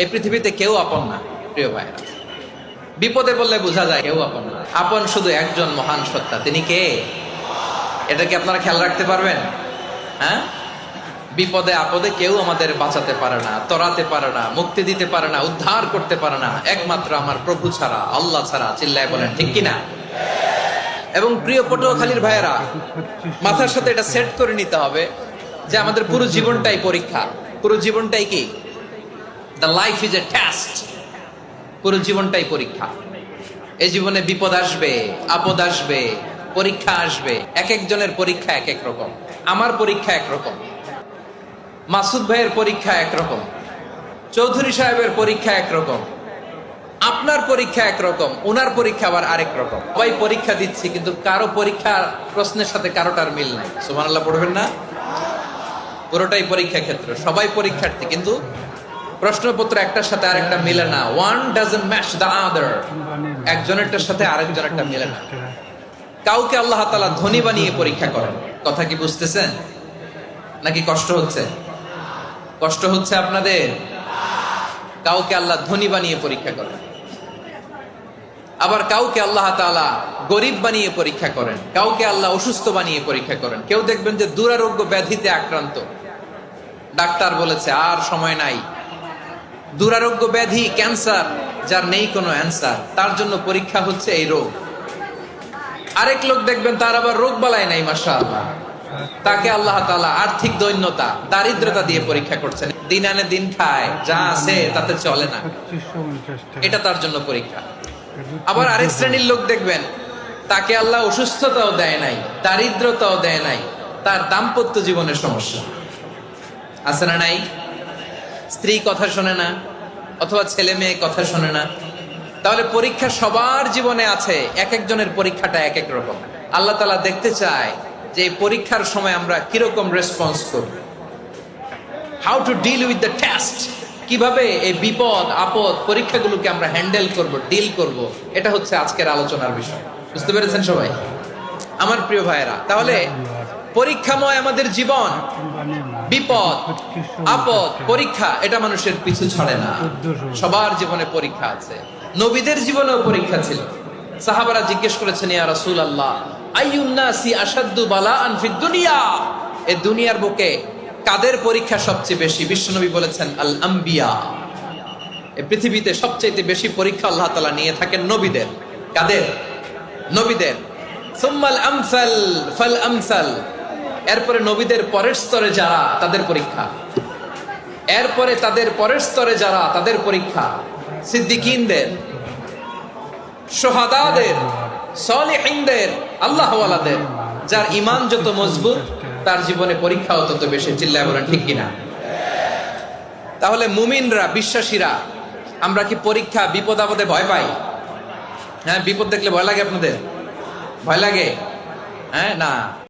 এই পৃথিবীতে কেউ আপন না প্রিয় ভাইরা। বিপদে বললে বোঝা যায় কেউ আপন না। আপন শুধু একজন মহান সত্তা, তিনি কে? এটা কি আপনারা খেয়াল রাখতে পারবেন? হ্যাঁ, বিপদে আপদে কেউ আমাদের বাঁচাতে পারে না, তরাতে পারে না, মুক্তি দিতে পারে না, উদ্ধার করতে পারে না, একমাত্র আমার প্রভু ছাড়া, আল্লাহ ছাড়া। চিল্লায় বলেন ঠিক কিনা? এবং প্রিয় পটুয়াখালীর ভাইয়েরা, মাথার সাথে এটা সেট করে নিতে হবে যে আমাদের পুরো জীবনটাই পরীক্ষা। পুরো জীবনটাই কি? The life is a test. পুরো জীবনটাই পরীক্ষা। এই জীবনে বিপদ আসবে, আপদ আসবে, পরীক্ষা আসবে। এক একজনের পরীক্ষা এক এক রকম। আমার পরীক্ষা একরকম, মাসুদ ভাইয়ের পরীক্ষা একরকম, চৌধুরী সাহেবের পরীক্ষা একরকম, আপনার পরীক্ষা একরকম, ওনার পরীক্ষা আবার আরেক রকম। সবাই পরীক্ষা দিচ্ছি, কিন্তু কারো পরীক্ষা প্রশ্নের সাথে কারোটার মিল নাই। সুবহানাল্লাহ পড়বেন না? পুরোটাই পরীক্ষা ক্ষেত্র, সবাই পরীক্ষার্থী, কিন্তু প্রশ্নপত্র একটার সাথে আরেকটা মিলে না। One doesn't match the other. একজনেরটার সাথে আরেকজনেরটা মিলে না। কাউকে আল্লাহ তাআলা ধনী বানিয়ে পরীক্ষা করেন। কথা কি বুঝতেছেন? নাকি কষ্ট হচ্ছে? কষ্ট হচ্ছে আপনাদের? কাউকে আল্লাহ ধনী বানিয়ে পরীক্ষা করেন, আবার কাউকে আল্লাহ তাআলা গরিব বানিয়ে পরীক্ষা করেন, কাউকে আল্লাহ অসুস্থ বানিয়ে পরীক্ষা করেন। কেউ দেখবেন যে দুরারোগ্য ব্যাধিতে আক্রান্ত, ডাক্তার বলেছে আর সময় নাই, দুরারোগ্য ব্যাধি, ক্যান্সার, যার নেই কোনো অ্যান্সার, তার জন্য পরীক্ষা হচ্ছে এই রোগ। আরেক লোক দেখবেন তার আবার রোগ বালাই নাই, মাশাআল্লাহ, তাকে আল্লাহ তাআলা আর্থিক দৈন্যতা, দারিদ্রতা দিয়ে পরীক্ষা করছেন। দিন আনে দিন খায়, যা আছে তাতে চলে না, এটা তার জন্য পরীক্ষা। আবার আরেক শ্রেণীর লোক দেখবেন তাকে আল্লাহ অসুস্থতাও দেয় নাই, দারিদ্রতাও দেয় নাই, তার দাম্পত্য জীবনের সমস্যা আছে না নাই? স্ত্রী কথা শোনে না, অথবা ছেলে মেয়ে কথা শোনে না। তাহলে পরীক্ষা সবার জীবনে আছে, এক একজনের পরীক্ষাটা এক এক রকম। আল্লাহ তাআলা দেখতে চায় যে এই পরীক্ষার সময় আমরা কিরকম রেসপন্স করব, how to deal with the test. কিভাবে এই বিপদ আপদ পরীক্ষাগুলোকে আমরা হ্যান্ডেল করব, ডিল করব, এটা হচ্ছে আজকের আলোচনার বিষয়। বুঝতে পেরেছেন সবাই আমার প্রিয় ভাইয়েরা? তাহলে পরীক্ষাময় আমাদের জীবন, বিপদ আপদ পরীক্ষা, এটা মানুষের পিছু ছাড়ে না। সবার জীবনে পরীক্ষা আছে। নবীদের জীবনেও পরীক্ষা ছিল। সাহাবারা জিজ্ঞেস করেছেন, ইয়া রাসূলুল্লাহ, আইয়ুন নাসি আশাদ্দু বালাআন ফিদ দুনিয়া, এই দুনিয়ার বুকে কাদের পরীক্ষা সবচেয়ে বেশি? বিশ্বনবী বলেছেন, আল আম্বিয়া। এই পৃথিবীতে সবচেয়ে বেশি পরীক্ষা আল্লাহ তাআলা নিয়ে থাকেন নবীদের। কাদের? নবীদের। সুম্মাল আমসাল ফাল আমসাল, এরপরে নবীদের পরের স্তরে যারা, তাদের পরীক্ষা। এরপরে তাদের পরের স্তরে যারা, তাদের পরীক্ষা। সিদ্দিকীনদের, শুহাদাদের, সালিহিনদের, আল্লাহওয়ালাদের। যার ঈমান যত মজবুত, তার জীবনে পরীক্ষাও তত বেশি। চিল্লায় বলেন ঠিক কিনা? তাহলে মুমিনরা, বিশ্বাসীরা, আমরা কি পরীক্ষা বিপদ আপদে ভয় পাই? হ্যাঁ, বিপদ দেখলে ভয় লাগে আপনাদের? ভয় লাগে? হ্যাঁ না।